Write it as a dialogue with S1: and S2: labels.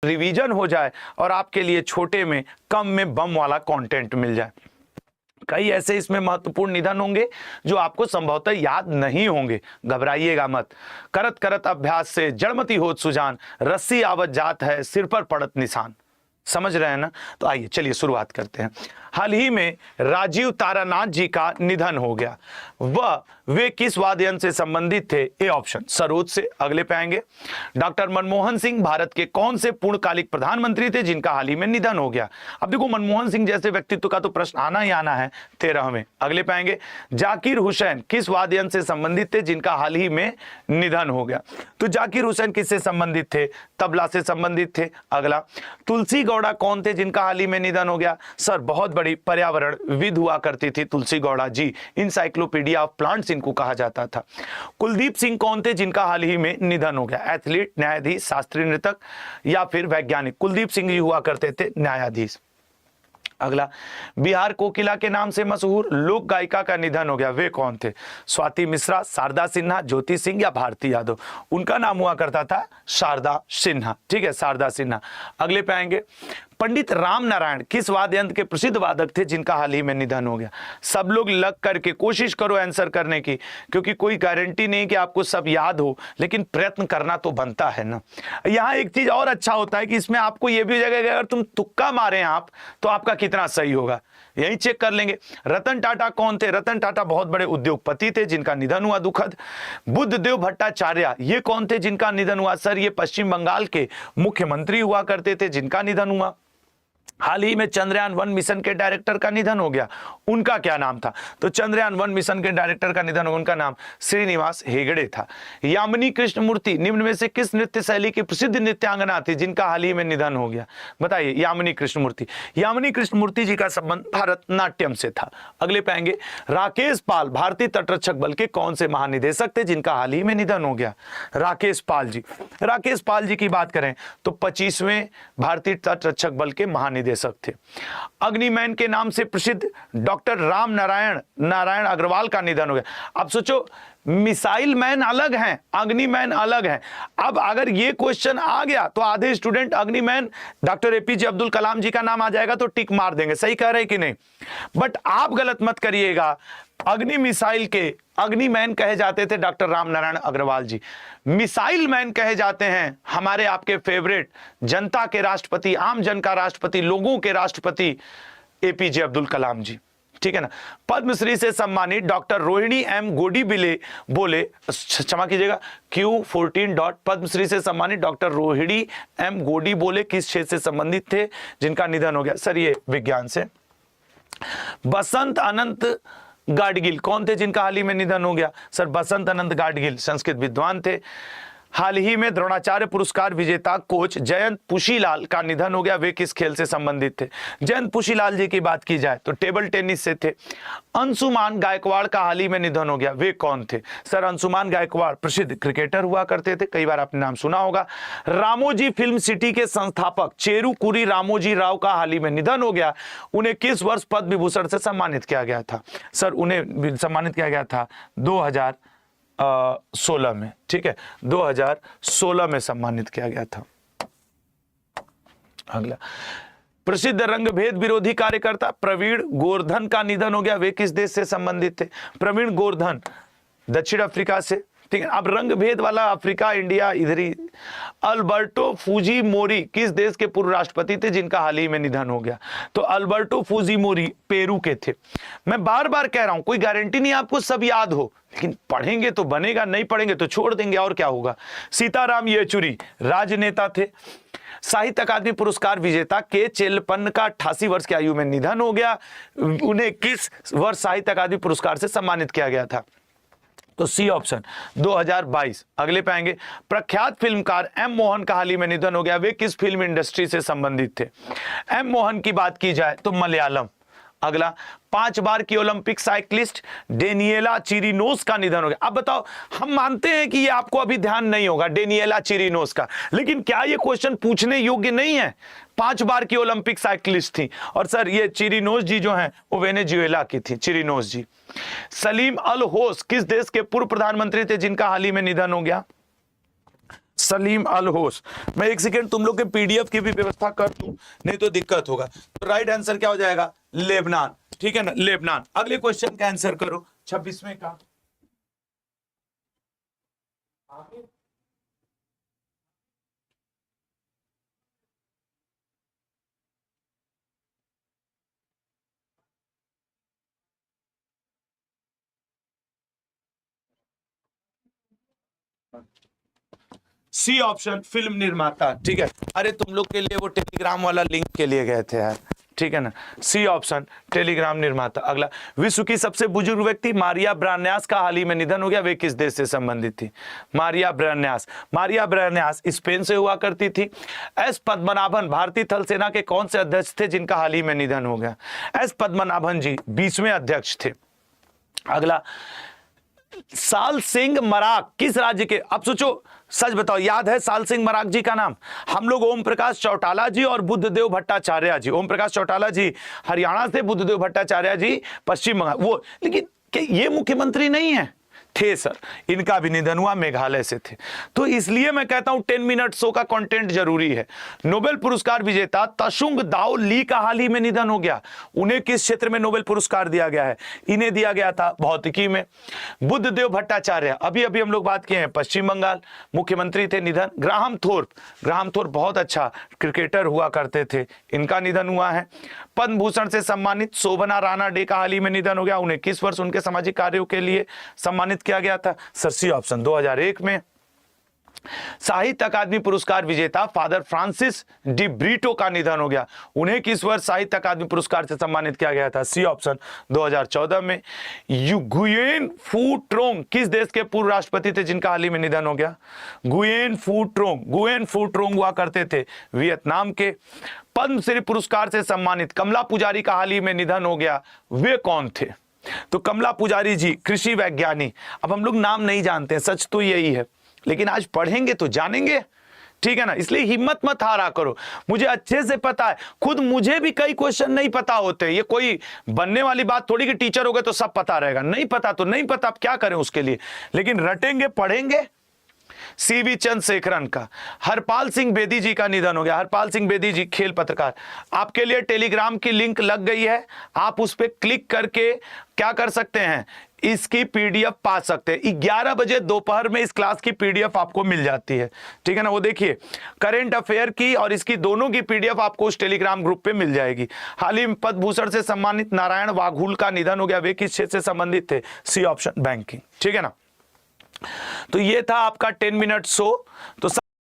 S1: Revision हो जाए और आपके लिए छोटे में कम में बम वाला कंटेंट मिल जाए। कई ऐसे इसमें महत्वपूर्ण निधन होंगे जो आपको संभवतः याद नहीं होंगे, घबराइएगा मत। करत करत अभ्यास से जड़मती होत सुजान, रस्सी आवत जात है सिर पर पड़त निशान। समझ रहे हैं ना? तो आइए चलिए शुरुआत करते हैं। हाल ही में राजीव तारानाथ जी का निधन हो गया। वे किस वाद्य यंत्र से संबंधित थे? ए ऑप्शन सरोद से। अगले पे आएंगे। डॉक्टर मनमोहन सिंह भारत के कौन से पूर्णकालिक प्रधानमंत्री थे जिनका हाल ही में निधन हो गया? अब देखो, मनमोहन सिंह जैसे व्यक्तित्व का तो प्रश्न आना ही आना है 13वें। अगले पे आएंगे। जाकिर हुसैन किस वाद्य यंत्र से संबंधित थे जिनका हाल ही में निधन हो गया? तो जाकिर हुसैन किससे संबंधित थे? तबला से संबंधित थे। अगला, तुलसी गौड़ा कौन थे जिनका हाल ही में निधन हो गया? सर, बहुत बड़ी पर्यावरणविद हुआ करती थी तुलसी गौड़ा जी, इंसाइक्लोपीडिया ऑफ प्लांट्स इनको कहा जाता था। कुलदीप सिंह कौन थे जिनका हाल ही में निधन हो गया? एथलीट, न्यायाधीश, शास्त्रीय नृतक या फिर वैज्ञानिक? कुलदीप सिंह जी हुआ करते थे न्यायाधीश। अगला, बिहार कोकिला के नाम से मशहूर लोक गायिका का निधन हो गया, वे कौन थे? स्वाति मिश्रा, शारदा सिन्हा, ज्योति सिंह या भारती यादव? उनका नाम हुआ करता था शारदा सिन्हा। ठीक है, शारदा सिन्हा। अगले पे आएंगे। पंडित राम नारायण किस वाद्य यंत्र के प्रसिद्ध वादक थे जिनका हाल ही में निधन हो गया? सब लोग लग करके कोशिश करो आंसर करने की, क्योंकि कोई गारंटी नहीं कि आपको सब याद हो, लेकिन प्रयत्न करना तो बनता है ना। यहाँ एक चीज और अच्छा होता है कि इसमें आपको यह भी हो जाएगा कि अगर तुम तुक्का मारे आप तो आपका कितना सही होगा, यही चेक कर लेंगे। रतन टाटा कौन थे? रतन टाटा बहुत बड़े उद्योगपति थे जिनका निधन हुआ दुखद। बुद्धदेव भट्टाचार्य ये कौन थे जिनका निधन हुआ? सर, ये पश्चिम बंगाल के मुख्यमंत्री हुआ करते थे जिनका निधन हुआ। हाल ही में चंद्रयान-1 मिशन के डायरेक्टर का निधन हो गया, उनका क्या नाम था? तो चंद्रयान-1 मिशन के डायरेक्टर का निधन हो, उनका नाम श्रीनिवास हेगड़े था। यामिनी कृष्णमूर्ति निम्न में से किस नृत्य शैली की प्रसिद्ध नृत्यांगना थी जिनका हाल ही में निधन हो गया? बताइए। यामिनी कृष्णमूर्ति। यामिनी कृष्णमूर्ति जी का संबंध भरतनाट्यम से था। अगले पे आएंगे। राकेश पाल भारतीय तटरक्षक बल के कौन से महानिदेशक थे जिनका हाल ही में निधन हो गया? राकेश पाल जी। राकेश पाल जी की बात करें तो 25वें भारतीय तटरक्षक बल के महानिदेशक थे। अग्निमैन के नाम से प्रसिद्ध डॉक्टर राम नारायण अग्रवाल का निधन हो गया। अब सोचो, मिसाइल मैन अलग हैं, अग्निमैन अलग हैं। अब अगर ये क्वेश्चन आ गया तो आधे student अग्निमैन doctor APJ Abdul Kalam जी का नाम आ जाएगा तो टिक मार देंगे, सही कह रहे हैं कि नहीं? बट आप गलत मत करिएगा। अग्नि मिसाइल के अग्निमैन कहे जाते थे डॉक्टर राम नारायण अग्रवाल जी। मिसाइल मैन कहे जाते हैं हमारे आपके फेवरेट जनता के राष्ट्रपति, आम जन का राष्ट्रपति, लोगों के राष्ट्रपति एपीजे अब्दुल कलाम जी। ठीक है ना। पद्मश्री से सम्मानित डॉक्टर रोहिणी एम गोडी बोले, क्षमा कीजिएगा, Q14 पद्मश्री से सम्मानित डॉक्टर रोहिणी एम गोडी बोले किस क्षेत्र से संबंधित थे जिनका निधन हो गया? सर, ये विज्ञान से। बसंत अनंत गाडगिल कौन थे जिनका हाल ही में निधन हो गया? सर, बसंत अनंत गाडगिल संस्कृत विद्वान थे। हाल ही में द्रोणाचार्य पुरस्कार विजेता कोच जयंत पुशीलाल का निधन हो गया, वे किस खेल से संबंधित थे? जयंत पुशीलाल जी की बात की जाए तो टेबल टेनिस से थे। अंशुमान गायकवाड़ का हाल ही में निधन हो गया, वे कौन थे? सर, अंशुमान गायकवाड़ प्रसिद्ध क्रिकेटर हुआ करते थे, कई बार आपने नाम सुना होगा। रामोजी फिल्म सिटी के संस्थापक चेरुकुरी रामोजी राव का हाल ही में निधन हो गया, उन्हें किस वर्ष पद्म विभूषण से सम्मानित किया गया था? सर, उन्हें सम्मानित किया गया था 2016 में। ठीक है, 2016 में सम्मानित किया गया था। अगला, प्रसिद्ध रंगभेद विरोधी कार्यकर्ता प्रवीण गोवर्धन का निधन हो गया, वे किस देश से संबंधित थे? प्रवीण गोवर्धन दक्षिण अफ्रीका से। ठीक है, अब रंग भेद वाला अफ्रीका इंडिया इधर ही। अल्बर्टो फुजीमोरी किस देश के पूर्व राष्ट्रपति थे जिनका हाल ही में निधन हो गया? तो अल्बर्टो फुजीमोरी पेरू के थे। मैं बार बार कह रहा हूं, कोई गारंटी नहीं आपको सब याद हो, लेकिन पढ़ेंगे तो बनेगा, नहीं पढ़ेंगे तो छोड़ देंगे, और क्या होगा। सीताराम येचुरी राजनेता थे। साहित्य अकादमी पुरस्कार विजेता के चेलपन्न का 88 वर्ष की आयु में निधन हो गया, उन्हें किस वर्ष साहित्य अकादमी पुरस्कार से सम्मानित किया गया था? तो सी ऑप्शन 2022। अगले पे आएंगे। प्रख्यात फिल्मकार एम मोहन का हाल ही में निधन हो गया, वे किस फिल्म इंडस्ट्री से संबंधित थे? एम मोहन की बात की जाए तो मलयालम। अगला, 5 बार की ओलंपिक साइक्लिस्ट डेनिएला चिरिनोस का निधन हो गया। अब बताओ, हम मानते हैं कि ये आपको अभी ध्यान नहीं होगा डेनिएला चिरिनोस का, लेकिन क्या ये क्वेश्चन पूछने योग्य नहीं है? 5 बार की ओलंपिक साइक्लिस्ट थी, और सर ये चिरिनोस जी जो हैं वो वेनेजुएला की थी, चिरिनोस जी। सलीम अल होस किस देश के पूर्व प्रधानमंत्री थे जिनका हाल ही में निधन हो गया? सलीम अल होस। मैं एक सेकेंड तुम लोग के पीडीएफ की भी व्यवस्था कर दूं, नहीं तो दिक्कत होगा। तो राइट आंसर क्या हो जाएगा? लेबनान। ठीक है ना, लेबनान। अगले क्वेश्चन का आंसर करो 26वें का। सी ऑप्शन फिल्म निर्माता। ठीक है, अरे तुम लोग के लिए वो टेलीग्राम वाला लिंक के लिए गए थे यार। ठीक है ना, सी ऑप्शन टेलीग्राम निर्माता। अगला, विश्व की सबसे बुजुर्ग व्यक्ति मारिया ब्रान्यास का हाल ही में निधन हो गया, वे किस देश से संबंधित थी? मारिया ब्रान्यास। मारिया ब्रान्यास स्पेन से हुआ करती थी। एस पद्मनाभन भारतीय थल सेना के कौन से अध्यक्ष थे जिनका हाल ही में निधन हो गया? एस पद्मनाभन जी 20वें अध्यक्ष थे। अगला, साल सिंह मराक किस राज्य के? अब सोचो, सच बताओ, याद है साल सिंह मराक जी का नाम? हम लोग ओम प्रकाश चौटाला जी और बुद्धदेव भट्टाचार्य जी, ओम प्रकाश चौटाला जी हरियाणा से, बुद्धदेव भट्टाचार्य जी पश्चिम बंगाल, वो, लेकिन ये मुख्यमंत्री नहीं है थे सर, इनका भी निधन हुआ, मेघालय से थे। तो इसलिए मैं कहता हूं 10 मिनट शो का कंटेंट जरूरी है। नोबेल पुरस्कार विजेता तशुंग दाओ ली का हाल ही में निधन हो गया। उन्हें किस क्षेत्र में नोबेल पुरस्कार दिया गया है? इन्हें दिया गया था भौतिकी में। बुद्धदेव भट्टाचार्य, अभी अभी हम लोग बात किए हैं, पश्चिम बंगाल मुख्यमंत्री थे, निधन। ग्राहम थोर्प बहुत अच्छा क्रिकेटर हुआ करते थे, इनका निधन हुआ है। पद्म भूषण से सम्मानित शोभना राणा डे का हाल ही में निधन हो गया। उन्हें किस वर्ष उनके सामाजिक कार्यों के लिए सम्मानित किया गया था? सर सी ऑप्शन 2001 में। साहित्य अकादमी पुरस्कार विजेता फादर फ्रांसिस डी ब्रीटो का निधन हो गया। उन्हें किस वर्ष साहित्य अकादमी पुरस्कार से सम्मानित किया गया था? सी ऑप्शन 2014 में। गुयेन फू ट्रोंग किस देश के पूर्व राष्ट्रपति थे जिनका हाल ही में निधन हो गया? गुयेन फू ट्रोंग हुआ करते थे वियतनाम के। पद्मश्री पुरस्कार से सम्मानित कमला पुजारी का हाल ही में निधन हो गया, वे कौन थे? तो कमला पुजारी जी कृषि वैज्ञानिक। अब हम लोग नाम नहीं जानते हैं, सच तो यही है, लेकिन आज पढ़ेंगे तो जानेंगे। ठीक है ना, इसलिए हिम्मत मत हारा करो। मुझे अच्छे से पता है, खुद मुझे भी कई क्वेश्चन नहीं पता होते। ये कोई बनने वाली बात थोड़ी कि टीचर हो गए तो सब पता रहेगा। नहीं पता तो नहीं पता, अब क्या करें उसके लिए, लेकिन रटेंगे पढ़ेंगे। सीवी चंद्रशेखरन का। हरपाल सिंह बेदी जी का निधन हो गया। हरपाल सिंह बेदी जी खेल पत्रकार। आपके लिए टेलीग्राम की लिंक लग गई है, आप उस पर क्लिक करके क्या कर सकते हैं, इसकी पीडीएफ पा सकते हैं। 11 बजे दोपहर में इस क्लास की पीडीएफ आपको मिल जाती है। ठीक है ना, वो देखिए करंट अफेयर की और इसकी दोनों की पीडीएफ आपको उस टेलीग्राम ग्रुप पे मिल जाएगी। हाल ही में पद्म भूषण से सम्मानित नारायण वाघुल का निधन हो गया, वे किस क्षेत्र से संबंधित थे? C option banking. ठीक है ना, तो ये था आपका 10 मिनट शो। तो